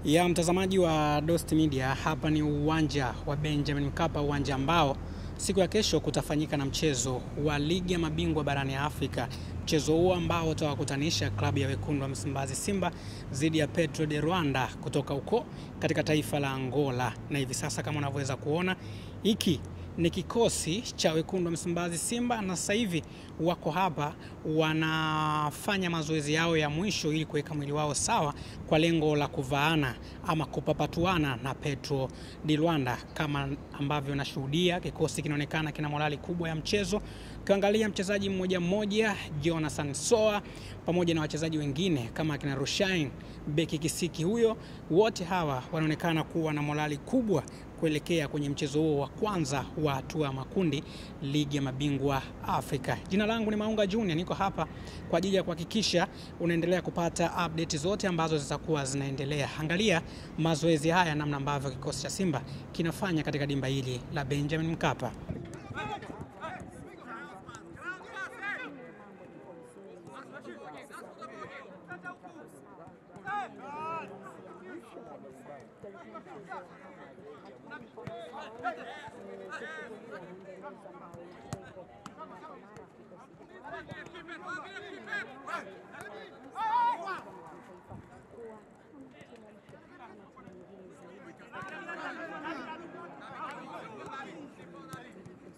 Ya mtazamaji wa Dost Media, hapa ni uwanja wa Benjamin Mkapa, uwanja ambao siku ya kesho kutafanyika na mchezo wa ligi ya mabingwa barani Afrika. Mchezo huo ambao utawakutanisha klabu ya wekundu wa Msimbazi Simba dhidi ya Petro de Rwanda kutoka huko katika taifa la Angola. Na hivi sasa kama unavyoweza kuona, hiki ni kikosi cha wekundu wa Msimbazi Simba, na sasa hivi wako hapa wanafanya mazoezi yao ya mwisho ili kuweka mwili wao sawa kwa lengo la kuvaana ama kupapatuana na Petro de Rwanda. Kama ambavyo nashuhudia, kikosi kinaonekana kina morali kubwa ya mchezo. Ukiangalia mchezaji mmoja mmoja, Jonathan Soa pamoja na wachezaji wengine kama kina Rushain beki kisiki huyo, wote hawa wanaonekana kuwa na morali kubwa kuelekea kwenye mchezo huo wa kwanza wa hatua makundi ligi ya mabingwa Afrika. Jina langu ni Maunga Junior, niko hapa kwa ajili ya kuhakikisha unaendelea kupata update zote ambazo zitakuwa zinaendelea. Angalia mazoezi haya namna ambavyo kikosi cha Simba kinafanya katika dimba hili la Benjamin Mkapa.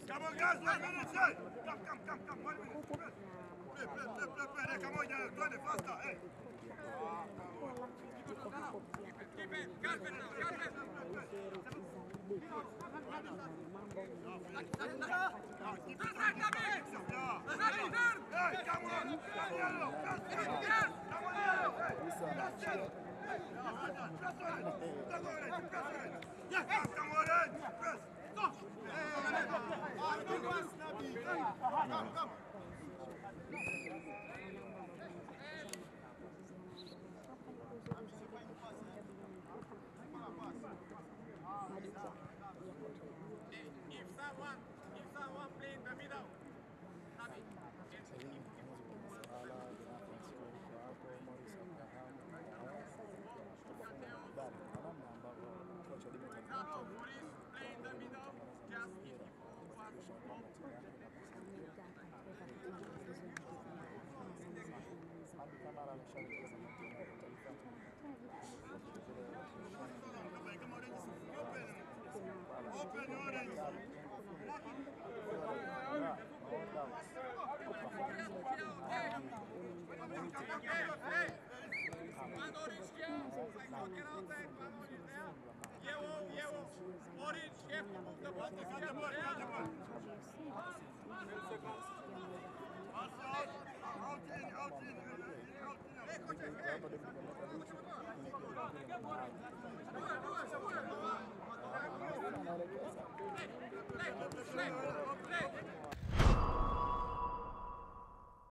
Come on guys, 1 minute, hey! Come, 1 minute. Play, come on, you're doing it faster, hey! Keep it, got it. Hey, come on! If someone play in the middle, open orange. Play.